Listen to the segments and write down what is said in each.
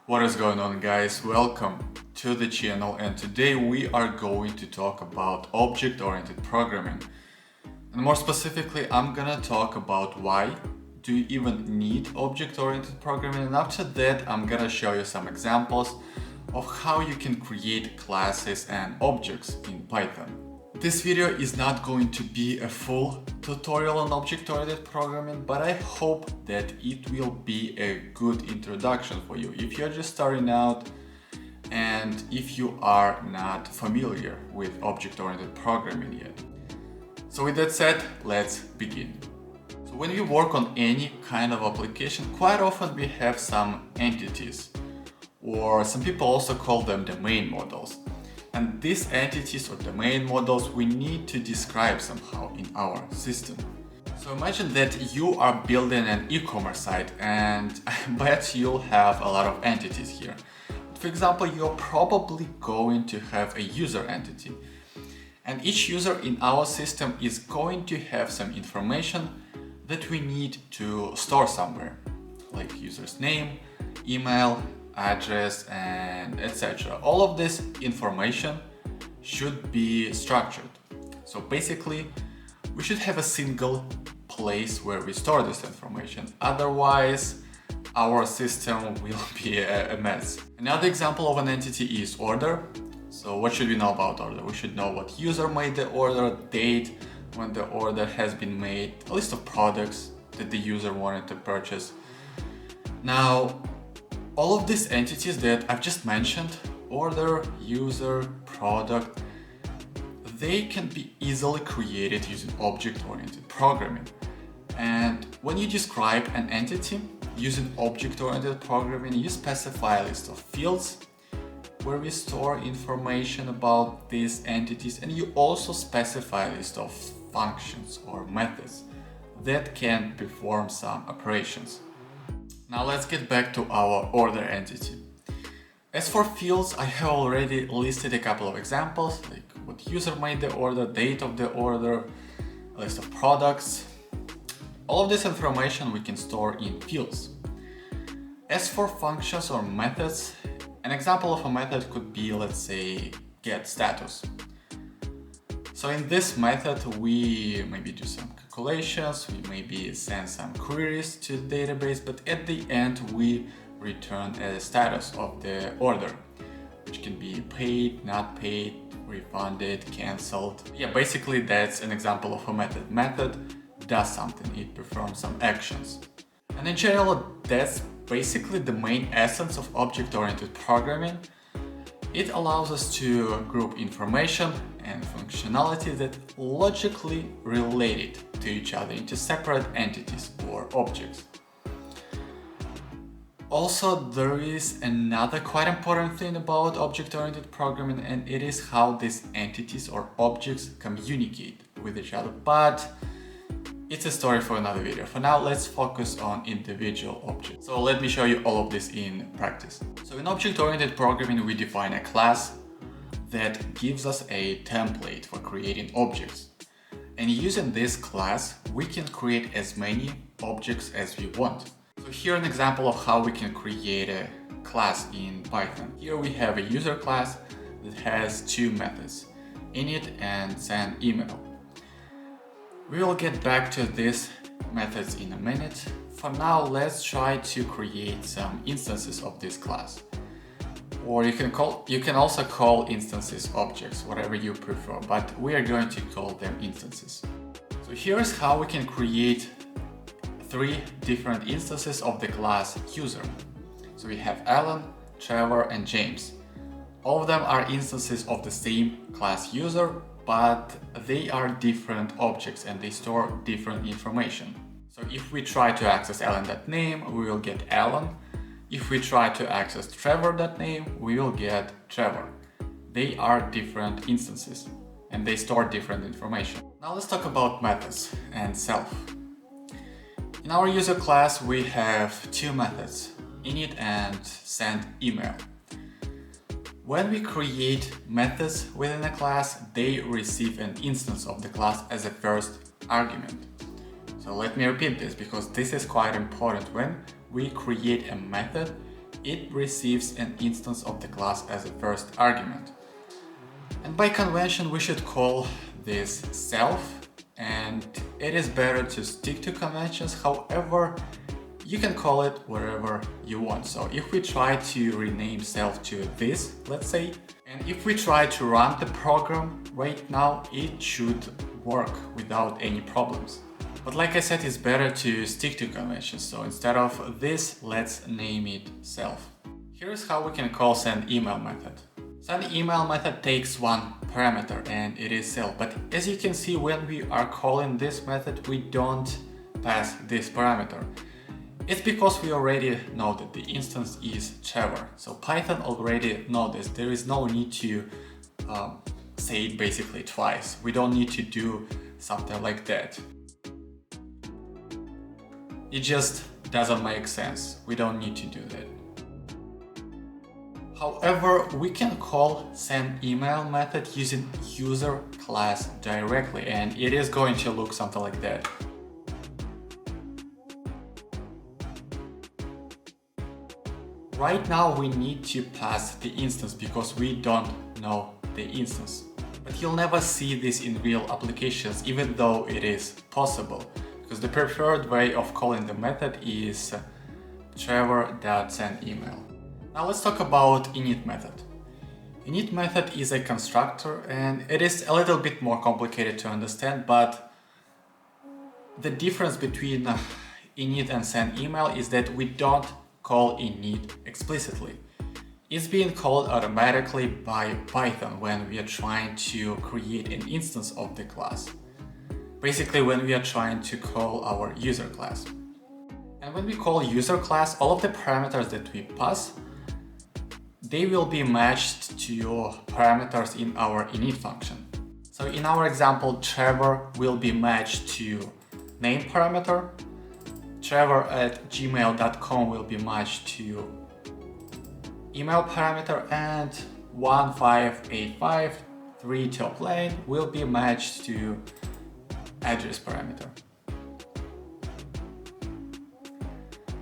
What is going on, guys? Welcome to the channel, and today we are going to talk about object-oriented programming. And more specifically, I'm gonna talk about why do you even need object-oriented programming, and after that I'm gonna show you some examples of how you can create classes and objects in Python. This video is not going to be a full tutorial on object-oriented programming, but I hope that it will be a good introduction for you if you're just starting out and if you are not familiar with object-oriented programming yet. So with that said, let's begin. So when we work on any kind of application, quite often we have some entities, or some people also call them domain models. And these entities or domain models we need to describe somehow in our system. So imagine that you are building an e-commerce site, and I bet you'll have a lot of entities here. For example, you're probably going to have a user entity. And each user in our system is going to have some information that we need to store somewhere, like user's name, email, address, and etc. All of this information should be structured. So basically, we should have a single place where we store this information. Otherwise, our system will be a mess. Another example of an entity is order. So what should we know about order? We should know what user made the order, date when the order has been made, a list of products that the user wanted to purchase. Now, all of these entities that I've just mentioned, order, user, product, they can be easily created using object-oriented programming. And when you describe an entity using object-oriented programming, you specify a list of fields where we store information about these entities, and you also specify a list of functions or methods that can perform some operations. Now let's get back to our order entity. As for fields, I have already listed a couple of examples, like what user made the order, date of the order, a list of products. All of this information we can store in fields. As for functions or methods, an example of a method could be, let's say, get status. So in this method, we maybe do some calculations, we maybe send some queries to the database, but at the end we return a status of the order, which can be paid, not paid, refunded, cancelled. Yeah, basically that's an example of a method. Method does something, it performs some actions. And in general, that's basically the main essence of object-oriented programming. It allows us to group information and functionality that logically related to each other into separate entities or objects. Also, there is another quite important thing about object-oriented programming, and it is how these entities or objects communicate with each other, but it's a story for another video. For now, let's focus on individual objects. So let me show you all of this in practice. So in object-oriented programming, we define a class that gives us a template for creating objects. And using this class, we can create as many objects as we want. So here an example of how we can create a class in Python. Here we have a user class that has two methods, init and send email. We will get back to these methods in a minute. For now, let's try to create some instances of this class. Or you can also call instances objects, whatever you prefer, but we are going to call them instances. So here's how we can create three different instances of the class user. So we have Alan, Trevor, and James. All of them are instances of the same class user, but they are different objects and they store different information. So if we try to access Alan.name, we will get Alan. If we try to access Trevor.name, we will get Trevor. They are different instances and they store different information. Now let's talk about methods and self. In our user class, we have two methods, init and send email. When we create methods within a class, they receive an instance of the class as a first argument. So let me repeat this because this is quite important. When we create a method, it receives an instance of the class as a first argument. And by convention we should call this self, and it is better to stick to conventions. However, you can call it wherever you want. So if we try to rename self to this, let's say, and if we try to run the program right now, it should work without any problems. But like I said, it's better to stick to conventions. So instead of this, let's name it self. Here's how we can call send email method. Send email method takes one parameter and it is self. But as you can see, when we are calling this method, we don't pass this parameter. It's because we already know that the instance is Trevor. So Python already knows this. There is no need to say it basically twice. We don't need to do something like that. It just doesn't make sense. We don't need to do that. However, we can call send email method using user class directly, and it is going to look something like that. Right now we need to pass the instance because we don't know the instance. But you'll never see this in real applications, even though it is possible. Because the preferred way of calling the method is trevor.sendEmail. Now let's talk about init method. Init method is a constructor and it is a little bit more complicated to understand, but the difference between init and sendEmail is that we don't call init explicitly. It's being called automatically by Python when we are trying to create an instance of the class. Basically when we are trying to call our user class. And when we call user class, all of the parameters that we pass, they will be matched to parameters in our init function. So in our example, Trevor will be matched to name parameter, trevor@gmail.com will be matched to email parameter, and 15853 top lane will be matched to address parameter.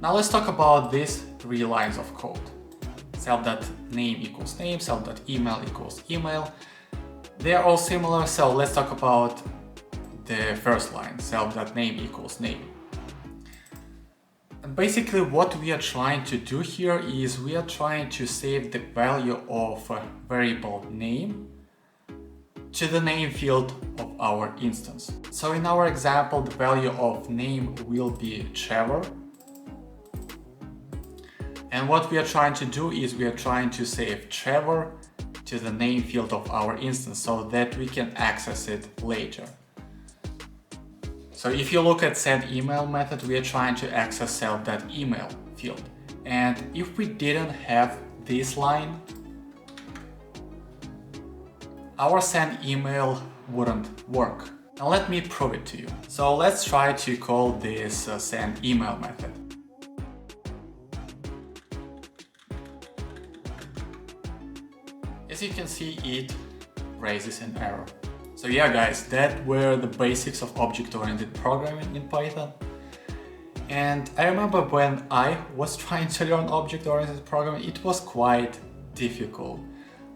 Now let's talk about these three lines of code. Self.name equals name, self.email equals email. They are all similar, so let's talk about the first line, self.name equals name. And basically what we are trying to do here is we are trying to save the value of a variable name to the name field of our instance. So in our example, the value of name will be Trevor. And what we are trying to do is we are trying to save Trevor to the name field of our instance so that we can access it later. So if you look at sendEmail method, we are trying to access self.email field. And if we didn't have this line, our sendEmail wouldn't work. Now let me prove it to you. So let's try to call this sendEmail method. As you can see, it raises an error. So yeah guys, that were the basics of object-oriented programming in Python. And I remember when I was trying to learn object-oriented programming, it was quite difficult.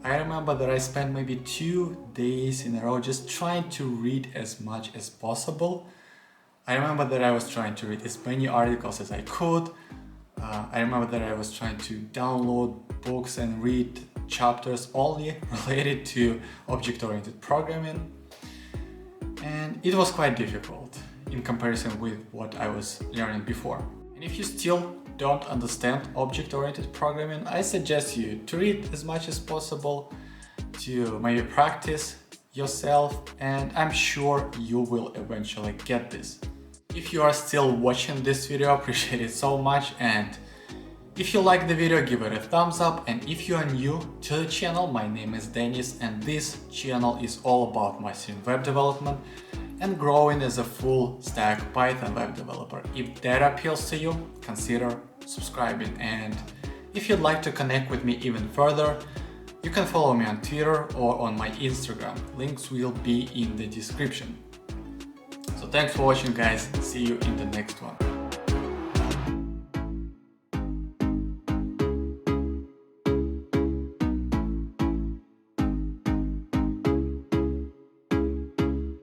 I remember that I spent maybe 2 days in a row just trying to read as much as possible. I remember that I was trying to read as many articles as I could. I remember that I was trying to download books and read chapters only related to object-oriented programming. And it was quite difficult in comparison with what I was learning before. And if you still don't understand object-oriented programming, I suggest you to read as much as possible, to maybe practice yourself, and I'm sure you will eventually get this. If you are still watching this video, I appreciate it so much, and if you like the video, give it a thumbs up, and if you are new to the channel, my name is Denis and this channel is all about mastering web development and growing as a full stack Python web developer. If that appeals to you, consider subscribing, and if you'd like to connect with me even further, you can follow me on Twitter or on my Instagram. Links will be in the description. So thanks for watching guys, see you in the next one.